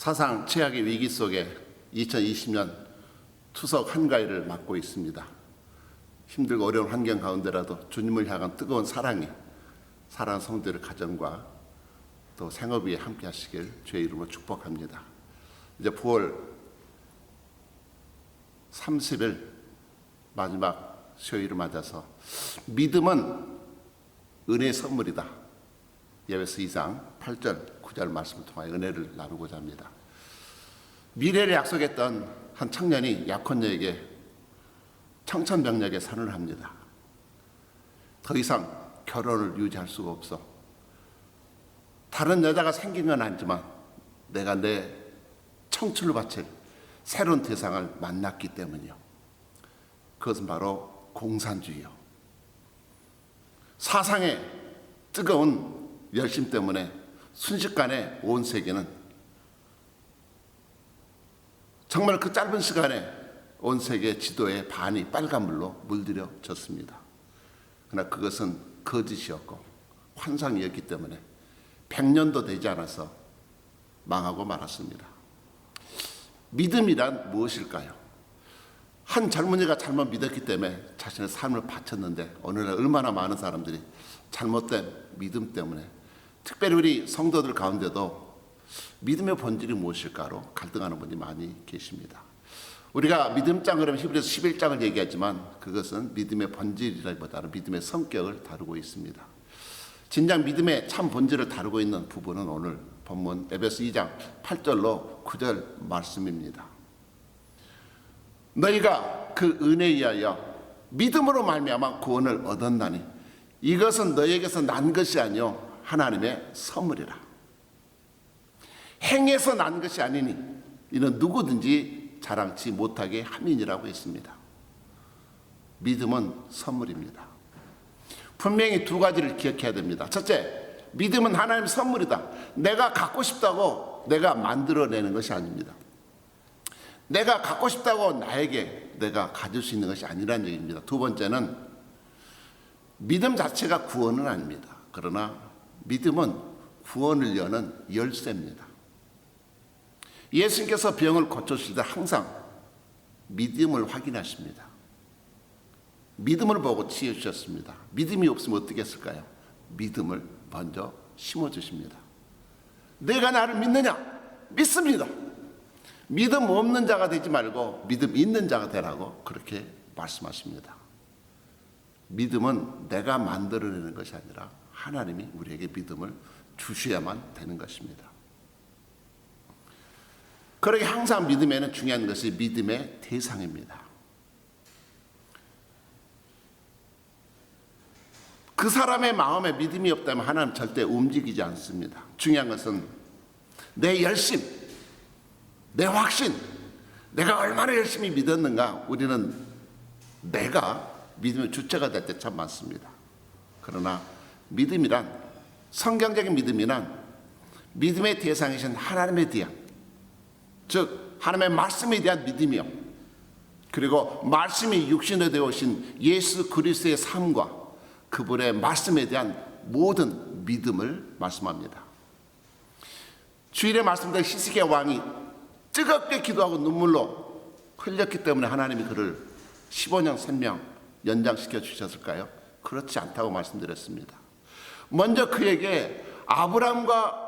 사상 최악의 위기 속에 2020년 추석 한가위를 맞고 있습니다. 힘들고 어려운 환경 가운데라도 주님을 향한 뜨거운 사랑이 사랑하는 성도들의 가정과 또 생업 위에 함께 하시길 주의 이름으로 축복합니다. 이제 9월 30일 마지막 수요일을 맞아서 믿음은 은혜의 선물이다. 예배서 2장 8절 9절 말씀을 통하여 은혜를 나누고자 합니다. 미래를 약속했던 한 청년이 약혼녀에게 청천벽력에 선을 합니다. 더 이상 결혼을 유지할 수가 없어. 다른 여자가 생긴 건 아니지만 내가 내 청춘을 바칠 새로운 대상을 만났기 때문이요. 그것은 바로 공산주의요. 사상의 뜨거운 열심 때문에 순식간에 온 세계는 정말 그 짧은 시간에 온 세계 지도의 반이 빨간물로 물들여졌습니다. 그러나 그것은 거짓이었고 환상이었기 때문에 100년도 되지 않아서 망하고 말았습니다. 믿음이란 무엇일까요? 한 젊은이가 잘못 믿었기 때문에 자신의 삶을 바쳤는데 오늘날 얼마나 많은 사람들이 잘못된 믿음 때문에 특별히 우리 성도들 가운데도 믿음의 본질이 무엇일까로 갈등하는 분이 많이 계십니다. 우리가 믿음장 그러면 히브리서 11장을 얘기하지만 그것은 믿음의 본질이라기보다는 믿음의 성격을 다루고 있습니다. 진정 믿음의 참 본질을 다루고 있는 부분은 오늘 본문 에베소 2장 8절로 9절 말씀입니다. 너희가 그 은혜에 의하여 믿음으로 말미암아 구원을 얻었나니 이것은 너희에게서 난 것이 아니요 하나님의 선물이라. 행해서 난 것이 아니니 이는 누구든지 자랑치 못하게 함이니라고 했습니다. 믿음은 선물입니다. 분명히 두 가지를 기억해야 됩니다. 첫째, 믿음은 하나님의 선물이다. 내가 갖고 싶다고 내가 만들어내는 것이 아닙니다. 내가 갖고 싶다고 나에게 내가 가질 수 있는 것이 아니라는 얘기입니다. 두 번째는 믿음 자체가 구원은 아닙니다. 그러나 믿음은 구원을 여는 열쇠입니다. 예수님께서 병을 고쳐주실 때 항상 믿음을 확인하십니다. 믿음을 보고 치유주셨습니다. 믿음이 없으면 어떻게 했을까요? 믿음을 먼저 심어주십니다. 내가 나를 믿느냐? 믿습니다. 믿음 없는 자가 되지 말고 믿음 있는 자가 되라고 그렇게 말씀하십니다. 믿음은 내가 만들어내는 것이 아니라 하나님이 우리에게 믿음을 주셔야만 되는 것입니다. 그러게 항상 믿음에는 중요한 것이 믿음의 대상입니다. 그 사람의 마음에 믿음이 없다면 하나님 절대 움직이지 않습니다. 중요한 것은 내 열심, 내 확신, 내가 얼마나 열심히 믿었는가. 우리는 내가 믿음의 주체가 될 때 참 많습니다. 그러나 믿음이란, 성경적인 믿음이란 믿음의 대상이신 하나님에 대한, 즉 하나님의 말씀에 대한 믿음이요, 그리고 말씀이 육신에 되어 오신 예수 그리스도의 삶과 그분의 말씀에 대한 모든 믿음을 말씀합니다. 주일에 말씀드린 히스기야 왕이 뜨겁게 기도하고 눈물로 흘렸기 때문에 하나님이 그를 15년 생명 연장시켜 주셨을까요? 그렇지 않다고 말씀드렸습니다. 먼저 그에게 아브라함과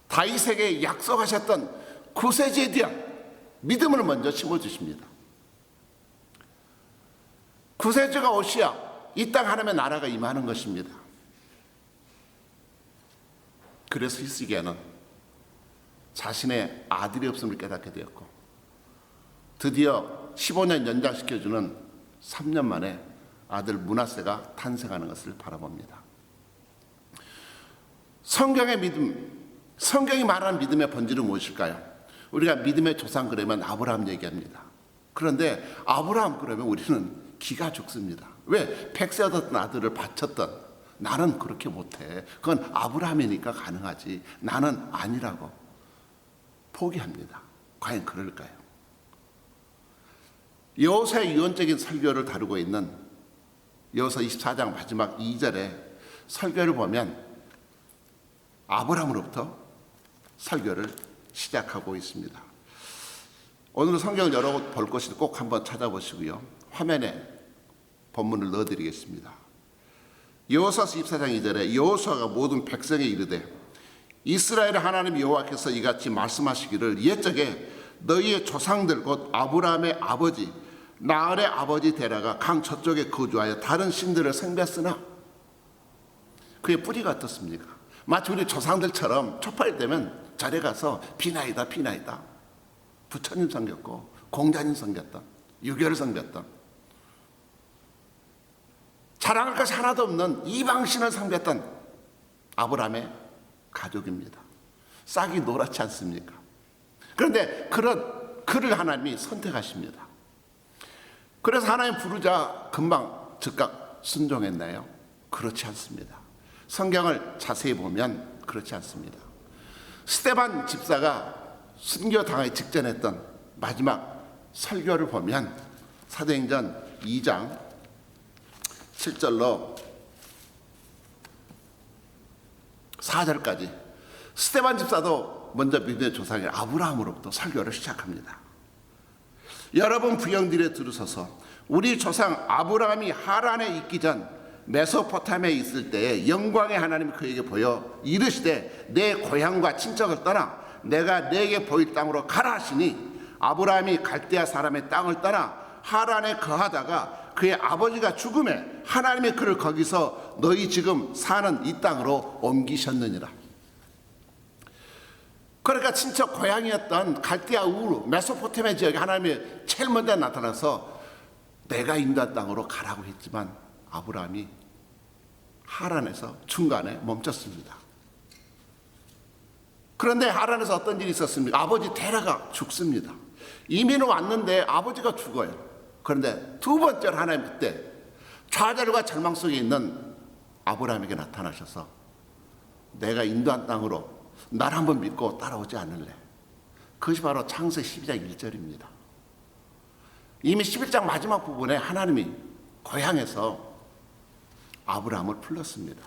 다윗에게 약속하셨던 구세주에 대한 믿음을 먼저 심어주십니다. 구세주가 오시야 이 땅 하나님의 나라가 임하는 것입니다. 그래서 히스기야는 자신의 아들이 없음을 깨닫게 되었고 드디어 15년 연장시켜주는 3년 만에 아들 므낫세가 탄생하는 것을 바라봅니다. 성경의 믿음, 성경이 말하는 믿음의 본질은 무엇일까요? 우리가 믿음의 조상 그러면 아브라함 얘기합니다. 그런데 아브라함 그러면 우리는 기가 죽습니다. 왜? 백세 얻었던 아들을 바쳤던 나는 그렇게 못해. 그건 아브라함이니까 가능하지. 나는 아니라고 포기합니다. 과연 그럴까요? 여호수아의 유언적인 설교를 다루고 있는 여호수아 24장 마지막 2절에 설교를 보면 아브라함으로부터 설교를 시작하고 있습니다. 오늘 성경을 여러 곳 볼 것이 꼭 한번 찾아보시고요. 화면에 본문을 넣어드리겠습니다. 여호수아서 24장 2절에 여호수아가 모든 백성에 이르되 이스라엘 하나님 여호와께서 이같이 말씀하시기를 옛적에 너희의 조상들 곧 아브라함의 아버지 나홀의 아버지 데라가 강 저쪽에 거주하여 다른 신들을 숭배했으나 그의 뿌리가 어떻습니까? 마치 우리 조상들처럼 초파일되면 절에 가서 비나이다 비나이다 부처님 섬겼고 공자님 섬겼던 유교를 섬겼던 자랑할 것이 하나도 없는 이방신을 섬겼던 아브라함의 가족입니다. 싹이 노랗지 않습니까? 그런데 그를 하나님이 선택하십니다. 그래서 하나님 부르자 금방 즉각 순종했나요? 그렇지 않습니다. 성경을 자세히 보면 그렇지 않습니다. 스데반 집사가 순교당하기 직전했던 마지막 설교를 보면 사도행전 2장 7절로 4절까지 스데반 집사도 먼저 믿음의 조상인 아브라함으로부터 설교를 시작합니다. 여러분 부형들에 들으소서 우리 조상 아브라함이 하란에 있기 전 메소포타미아에 있을 때에 영광의 하나님이 그에게 보여 이르시되 내 고향과 친척을 떠나 내가 내게 보일 땅으로 가라 하시니 아브라함이 갈대아 사람의 땅을 떠나 하란에 거하다가 그의 아버지가 죽음에 하나님이 그를 거기서 너희 지금 사는 이 땅으로 옮기셨느니라. 그러니까 친척 고향이었던 갈대아 우르 메소포타미아 지역에 하나님이 제일 먼저 나타나서 내가 인도한 땅으로 가라고 했지만 아브라함이 하란에서 중간에 멈췄습니다. 그런데 하란에서 어떤 일이 있었습니까? 아버지 데라가 죽습니다. 이민은 왔는데 아버지가 죽어요. 그런데 두 번째로 하나님 그때 좌절과 절망 속에 있는 아브라함에게 나타나셔서 내가 인도한 땅으로 날 한번 믿고 따라오지 않을래. 그것이 바로 창세기 12장 1절입니다. 이미 11장 마지막 부분에 하나님이 고향에서 아브라함을 불렀습니다.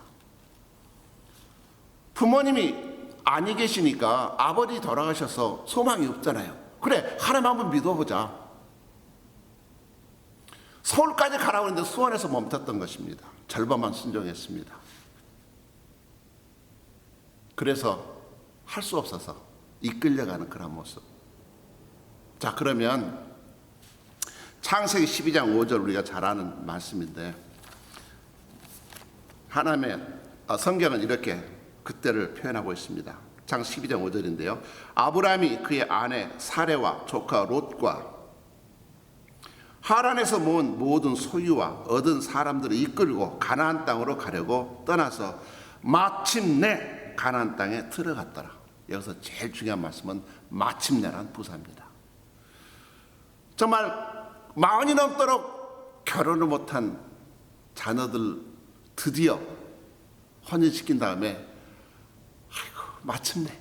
부모님이 아니 계시니까 아버지 돌아가셔서 소망이 없잖아요. 그래 하나님 한번 믿어보자. 서울까지 가라고 했는데 수원에서 멈췄던 것입니다. 절반만 순종했습니다. 그래서 할 수 없어서 이끌려가는 그런 모습. 자, 그러면 창세기 12장 5절 우리가 잘 아는 말씀인데 하나님의 성경은 이렇게 그때를 표현하고 있습니다. 창세기 12장 5절인데요. 아브라함이 그의 아내 사레와 조카 롯과 하란에서 모은 모든 소유와 얻은 사람들을 이끌고 가나안 땅으로 가려고 떠나서 마침내 가나안 땅에 들어갔더라. 여기서 제일 중요한 말씀은 마침내란 부사입니다. 정말 40이 넘도록 결혼을 못한 자녀들 드디어 혼인시킨 다음에 아이고 마침내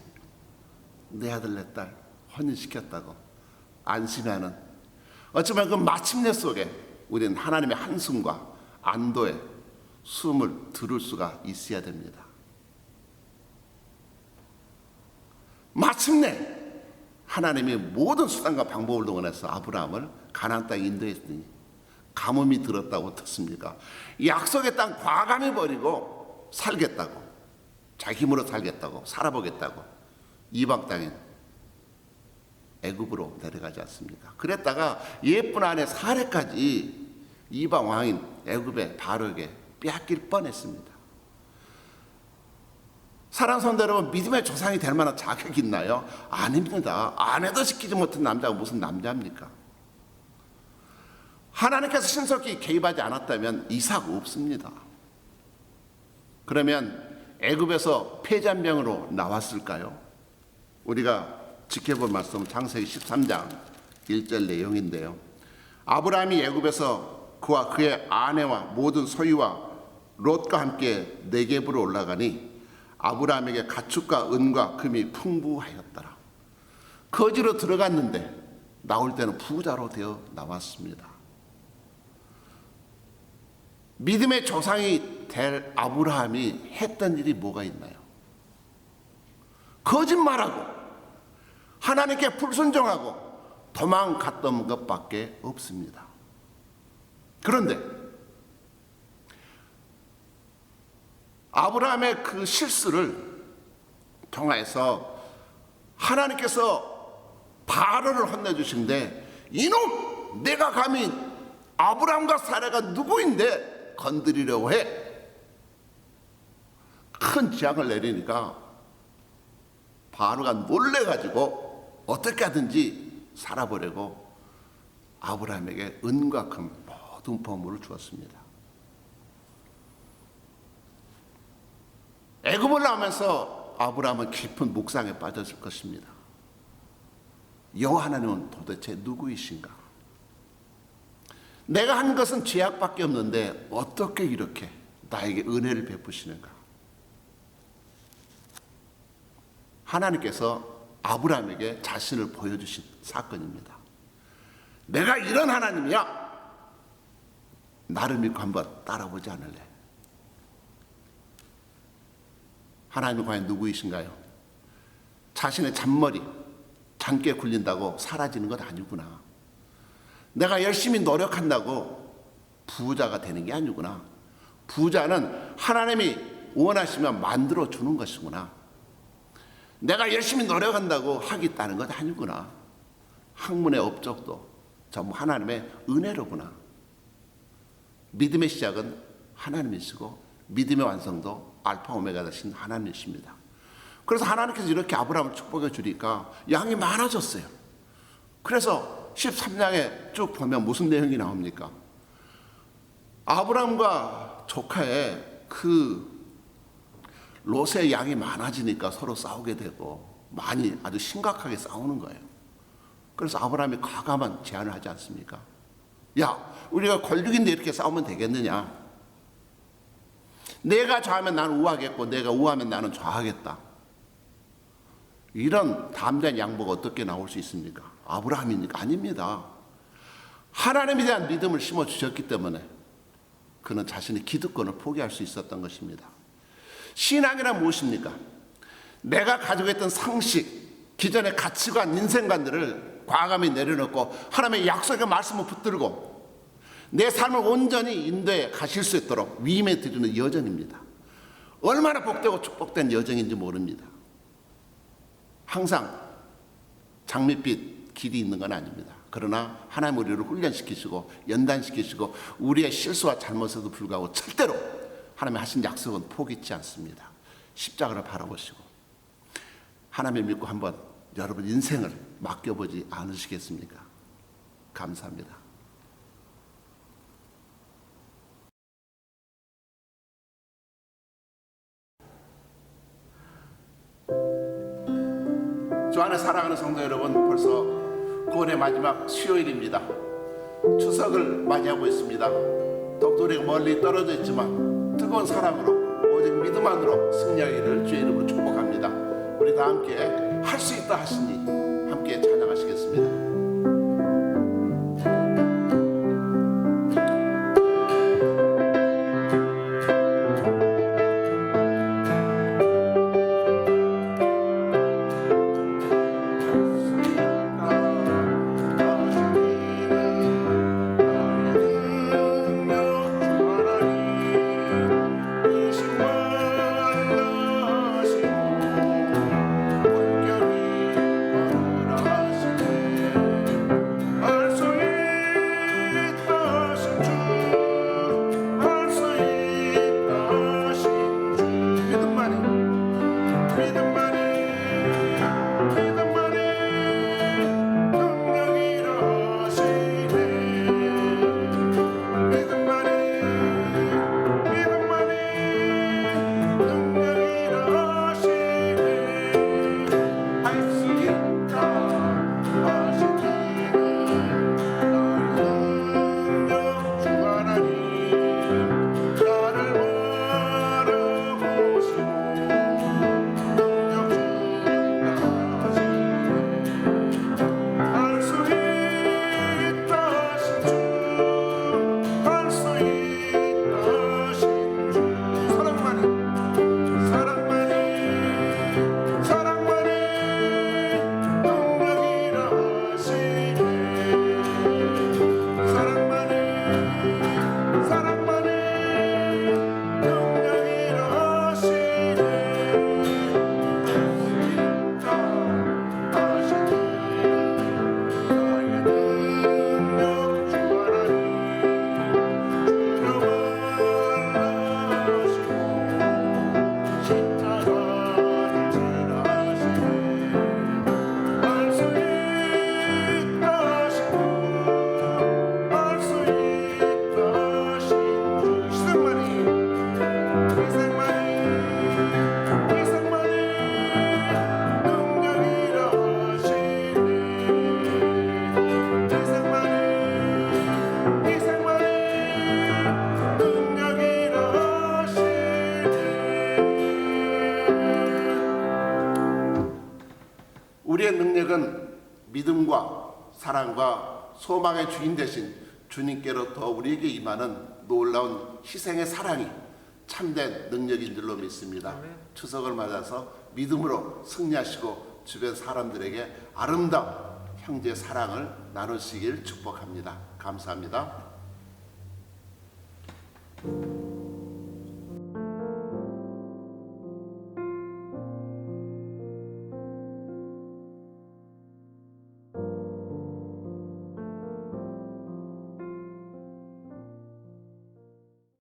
내 아들 내 딸 혼인시켰다고 안심하는 어쩌면 그 마침내 속에 우리는 하나님의 한숨과 안도의 숨을 들을 수가 있어야 됩니다. 마침내 하나님이 모든 수단과 방법을 동원해서 아브라함을 가나안 땅에 인도했더니 가뭄이 들었다고 어떻습니까? 약속의 땅 과감히 버리고 살겠다고 자기 힘으로 살겠다고 살아보겠다고 이방 땅에 애굽으로 내려가지 않습니까? 그랬다가 예쁜 아내 사레까지 이방 왕인 애굽의 바로에게 빼앗길 뻔했습니다. 사랑하는 성도 여러분, 믿음의 조상이 될 만한 자격이 있나요? 아닙니다. 아내도 시키지 못한 남자가 무슨 남자입니까? 하나님께서 신속히 개입하지 않았다면 이삭 없습니다. 그러면 애굽에서 폐잔병으로 나왔을까요? 우리가 지켜볼 말씀은 창세기 13장 1절 내용인데요. 아브라함이 애굽에서 그와 그의 아내와 모든 소유와 롯과 함께 네겝으로 올라가니 아브라함에게 가축과 은과 금이 풍부하였더라. 거지로 들어갔는데 나올 때는 부자로 되어 나왔습니다. 믿음의 조상이 될 아브라함이 했던 일이 뭐가 있나요? 거짓말하고 하나님께 불순종하고 도망갔던 것밖에 없습니다. 그런데 아브라함의 그 실수를 통해서 하나님께서 바로를 혼내주신데, 이놈, 내가 감히 아브라함과 사라가 누구인데 건드리려고 해? 큰 재앙을 내리니까 바로가 놀래가지고 어떻게 하든지 살아보려고 아브라함에게 은과 금 모든 보물을 주었습니다. 애굽을 나오면서 아브라함은 깊은 묵상에 빠졌을 것입니다. 여호와 하나님은 도대체 누구이신가? 내가 한 것은 죄악밖에 없는데 어떻게 이렇게 나에게 은혜를 베푸시는가? 하나님께서 아브라함에게 자신을 보여주신 사건입니다. 내가 이런 하나님이야. 나를 믿고 한번 따라보지 않을래? 하나님은 과연 누구이신가요? 자신의 잔머리, 잔깨 굴린다고 사라지는 것 아니구나. 내가 열심히 노력한다고 부자가 되는 게 아니구나. 부자는 하나님이 원하시면 만들어 주는 것이구나. 내가 열심히 노력한다고 하겠다는 것 아니구나. 학문의 업적도 전부 하나님의 은혜로구나. 믿음의 시작은 하나님이시고 믿음의 완성도 알파 오메가 되신 하나님이십니다. 그래서 하나님께서 이렇게 아브라함을 축복해 주니까 양이 많아졌어요. 그래서 13장에 쭉 보면 무슨 내용이 나옵니까? 아브라함과 조카의 그 롯의 양이 많아지니까 서로 싸우게 되고 많이 아주 심각하게 싸우는 거예요. 그래서 아브라함이 과감한 제안을 하지 않습니까? 야, 우리가 권력인데 이렇게 싸우면 되겠느냐? 내가 좌하면 나는 우하겠고 내가 우하면 나는 좌하겠다. 이런 담대한 양보가 어떻게 나올 수 있습니까? 아브라함이니까 아닙니다. 하나님에 대한 믿음을 심어주셨기 때문에 그는 자신의 기득권을 포기할 수 있었던 것입니다. 신앙이란 무엇입니까? 내가 가지고 있던 상식, 기존의 가치관, 인생관들을 과감히 내려놓고 하나님의 약속의 말씀을 붙들고 내 삶을 온전히 인도에 가실 수 있도록 위임해 드리는 여정입니다. 얼마나 복되고 축복된 여정인지 모릅니다. 항상 장밋빛 길이 있는 건 아닙니다. 그러나 하나님 우리를 훈련시키시고 연단시키시고 우리의 실수와 잘못에도 불구하고 절대로 하나님이 하신 약속은 포기치 않습니다. 십자가를 바라보시고 하나님을 믿고 한번 여러분 인생을 맡겨보지 않으시겠습니까? 감사합니다. 주 안에 사랑하는 성도 여러분, 벌써 9월의 마지막 수요일입니다. 추석을 맞이하고 있습니다. 독도리가 멀리 떨어져 있지만 뜨거운 사랑으로 오직 믿음 안으로 승리하기를 주의 이름으로 축복합니다. 우리 다 함께 할 수 있다 하시니 함께 찬양하시겠습니다. 우리의 능력은 믿음과 사랑과 소망의 주인 되신 주님께로부터 우리에게 임하는 놀라운 희생의 사랑이 참된 능력인 줄로 믿습니다. 추석을 맞아서 믿음으로 승리하시고 주변 사람들에게 아름다운 형제 사랑을 나누시길 축복합니다. 감사합니다.